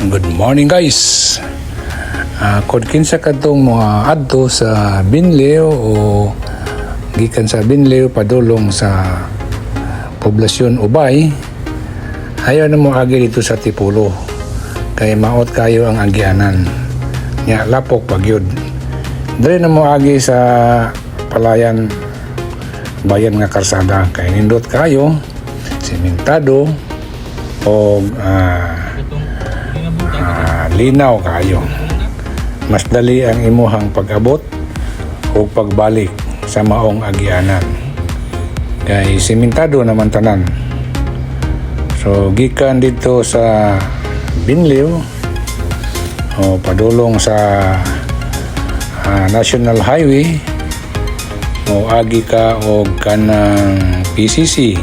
Good morning guys. Kung kinsa kadtong mga adto sa Binleo o gikan sa Binleo padulong sa poblasyon Ubay, ayaw na mo agi dito sa Tipulo kay maot kayo ang agianan nya lapok pagyud. Dili na mo agi sa Palayan bayan nga karsada kay nindot kayo sementado o linaw kayo. Mas dali ang imuhang pag-abot o pagbalik sa maong agianan kay sementado naman tanan. So gikan dito sa Binleo o padulong sa National Highway o agi ka o kanang PCE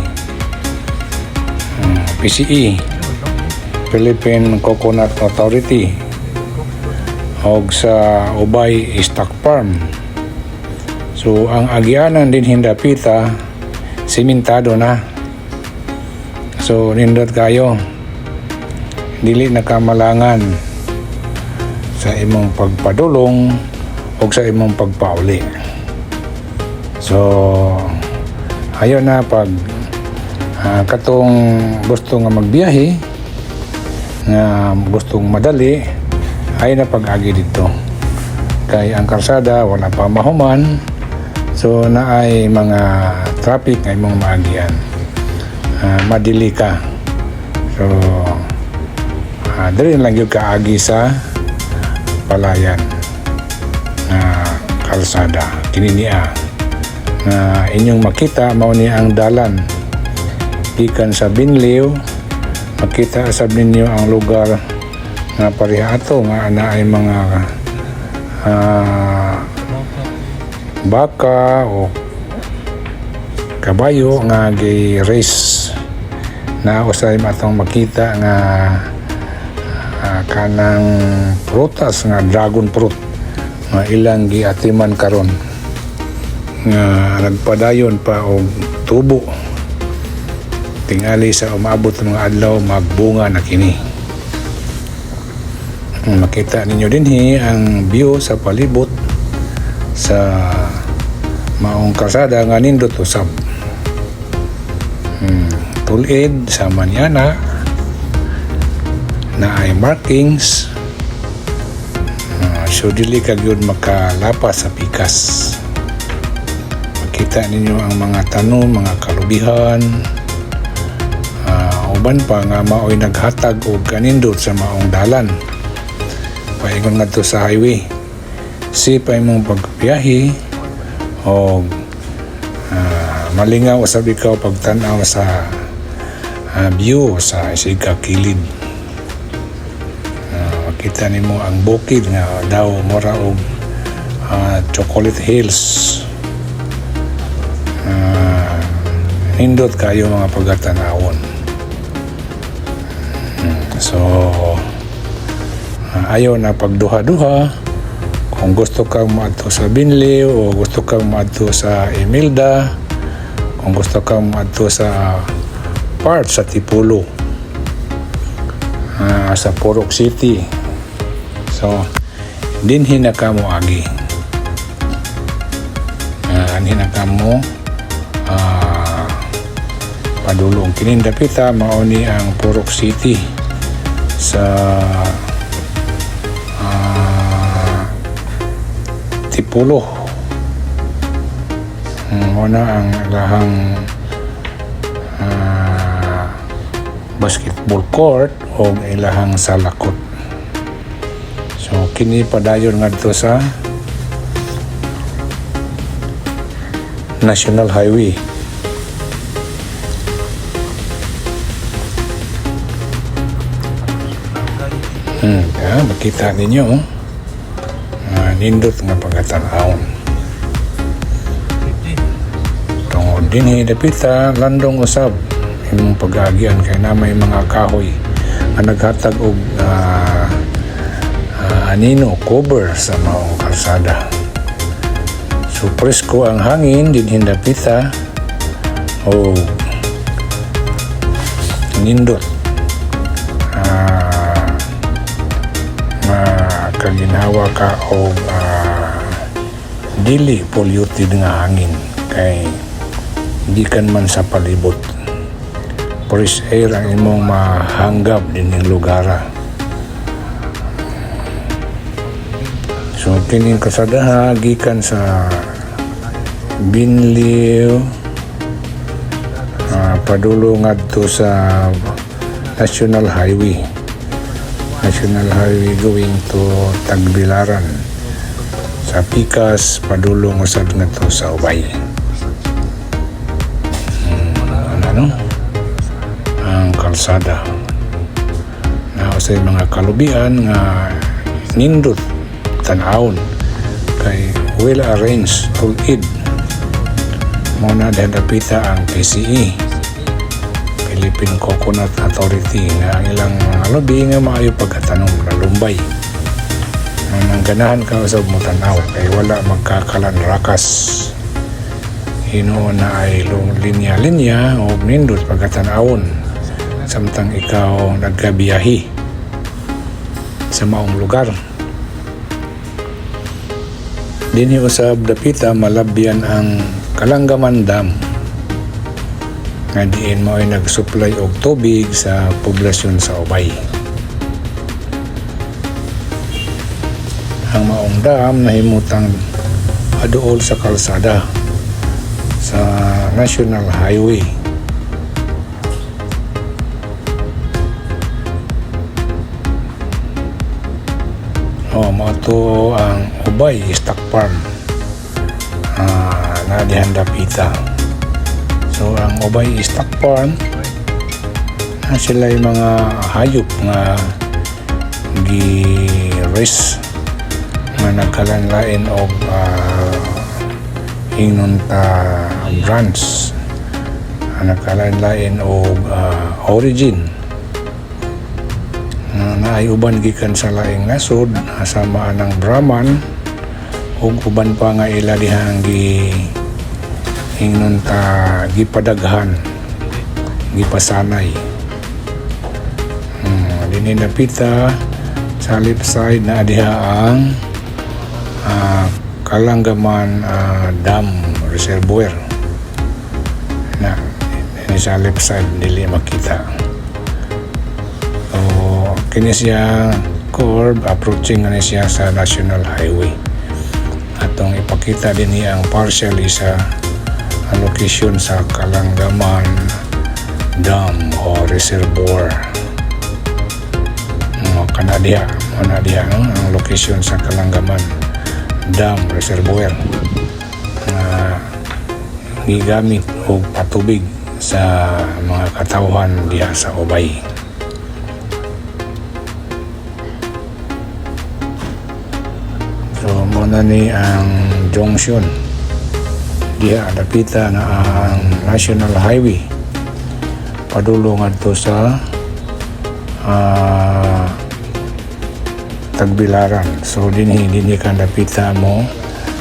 Philippine Coconut Authority o sa Ubay Stock Farm. So ang agianan din hindapita sementado na. So nindot kayo dili nakamalangan sa imong pagpadulong o sa imong pagpauli. So ayon na pag katong gusto nga magbiyahe nga gustong madali ay na pag-agi dito kay ang karsada wala pa mahuman, so na ay mga traffic ay mong maagian, madili ka. So dali lang yung kaagi sa Palayan kalsada kininiya na inyong makita mao ni ang dalan gikan sa Binleo. Makita asab ninyo ang lugar nga pareha ato nga ana ay mga baka o kabayo nga gi-race na usay matong makita nga kanang prutas nga dragon fruit nga ilang giatiman karon nga nagpadayon pa og tubo tingali sa umabot ng mga adlaw magbunga na kini. Makita ninyo dinhi ang view sa palibot sa maong kalsada nga nindot usab. Tulid sa manyana na ay markings, so dili ka gyud makalapas sa pikas. Makita ninyo ang mga tanom, mga kalubihan, uban pa nga maoy naghatag og kanindot sa maong dalan paingon ngadto sa highway. Sipay mong pagbiyahe o malingaw usab ikaw pagtan-aw sa view sa siga kilid. Makita nimo ang bukid nga daw mora og Chocolate Hills. Nindot kayo mga pagkatanawon. So ayaw na pagduha-duha. Kung gusto kang maadto sa Binleo o gusto kang maadto sa Imelda, kung gusto kang maadto sa part sa Tipulo, sa Purok City, so dinhi na kamo agi. Dinhi na kamo padulong kinindapita mauni ang Purok City sa Tipulo. Muna ang lahang basketball court o ilahang salakot. So kini padayon ngadto sa National Highway. Makita ninyo nindot nga pagkatanaon. Tungod din dapita landong usab imong pag-agian kay na may mga kahoy nga naghatag og anino cover sa maong kalsada. So presko ang hangin din hindapita o nindot makaginhawa ka og dili polluted nga hangin kay gikan man sa palibot. Fresh air ang imong mahanggap din ng lugar. So kining kalsada gikan sa Binlio padulong ngadto sa National Highway going to Tagbilaran. Sa Pikas padulong usad ngadto sa Ubay. Ano? Ang kalsada na usay mga kalubian nga nindot tan-awon kay well arranged tulid mo na dadapita ang PCE, Philippine Coconut Authority, nga ang ilang mga lobby nga maayo pagkatanom na lumbay nang ganahan ka usab mo tanaw kay wala magkakalan rakas. Hinoon na ay linya-linya o nindot pagkatanawon samtang ikaw nagkabiyahi sa maong lugar. Dinhi usab dapita malabyan ang Kalanggaman Dam nga diin mo ay nagsupply og tubig sa poblasyon sa Ubay. Ang maong dam nahimutang aduol sa kalsada sa National Highway. Mato ang Ubay Stock Farm na dihandapita. So ang Ubay Stock Farm sila yung mga hayop nga gi-raise nga nagkalanlain og ingnon ta brands nagkalanlain og origin na ay uban gikan sa laing nasod asama ng Brahman ug uban pa nga ila dihang ingnon ta gipadaghan gipasanay. Dinhi napita sa left side na diha ang Kalanggaman Dam Reservoir na sa left side dili makita. So kini siya curve approaching na siya sa National Highway. Atong ipakita din niya ang partially sa location sa Kalanggaman Dam o Reservoir. Kanadiha ang location sa Kalanggaman Dam Reservoir na gigamit og patubig sa mga katawhan diha sa Ubay. So muna ni ang junction diha dapita na ang National Highway padulong adto sa Tagbilaran. So dinhi ka napita mo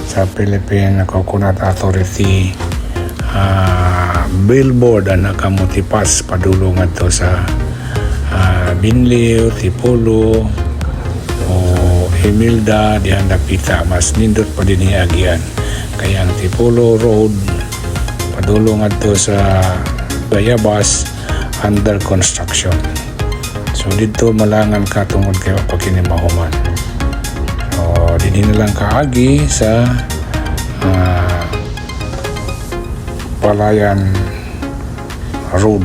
sa Philippine Coconut Authority billboard na nakamutipas padulong adto sa Binlio, Tipolo o Emilda dihan napita mas nindot pa dinhi agian kaya ang Tipolo Road padulong adto sa Bayabas under construction. So dito malangan ka tungod kay pagkinimahuman. So dinhi na lang kaagi sa Palayan Road.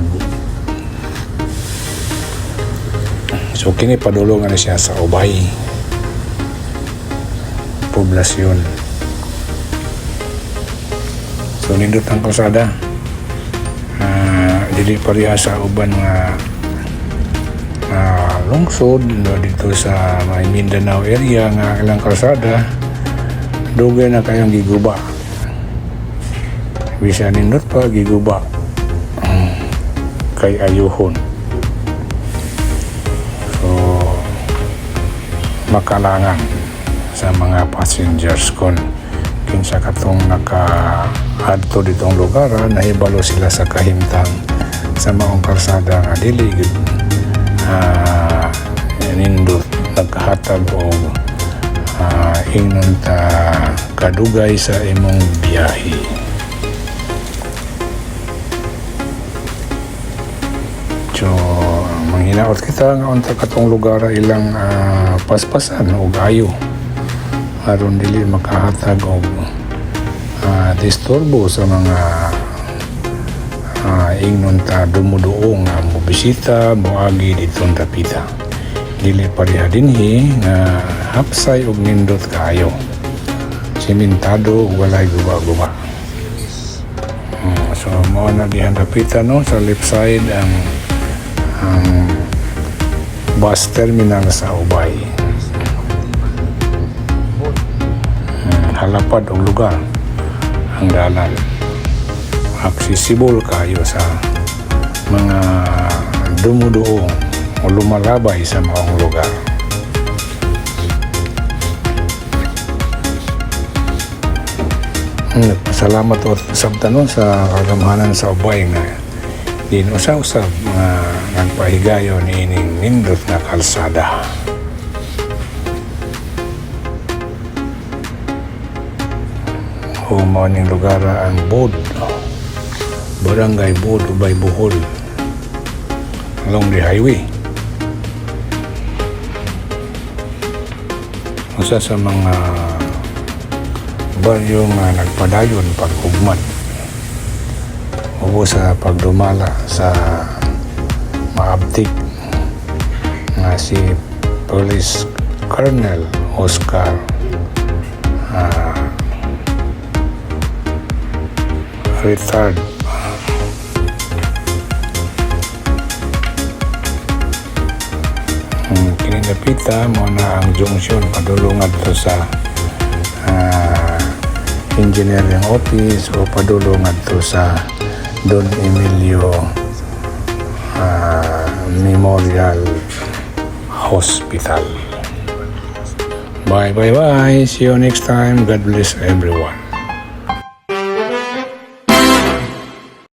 So kini padulong na siya sa Ubay poblasyon. So nindot ang kalsada. Dili pariha sa uban nga lungsod dito sa may Mindanao area nga ilang kalsada dugay na kayong giguba. Bisa nindot pa giguba kay ayuhon. So makalangan sa mga passengers kon kinsa katong nakaadto ditong lugar nahibalo sila sa kahimtang sa maong kalsada nga dili nindot nagkahatag og ingnon ta kadugay sa imong biyahe. So manghinaot kita nga unta katong lugar ilang paspasan o ayo aron dili makahatag og disturbo sa mga ingnon ta dumuduong nga mobisita moagi ditong dapita. Dili pareha dinhi nga hapsay og nindot kaayo, simentado ug walay guba-guba. So mao na dihan dapita no, sa left side ang bus terminal sa Ubay. Halapad og lugar ang dalan, accessible kayo sa mga dumuduong o lumalabay sa maong lugar. Nagpasalamat o sabtanon sa kagamhanan sa Ubay nga din usab-usab nga nagpahigayon ni ining nindot na kalsada. Mao ning lugar ang Bod, Barangay Bod, Ubay, Bohol, along the highway. Usa sa mga baryo nga nagpadayon pag-ugmat o sa pagdumala sa maabtik nga si Police Colonel Oscar retired kininapita mo na ang junction padulong adto sa engineering office o padulong adto sa Don Emilio Memorial Hospital. Bye. See you next time. God bless everyone.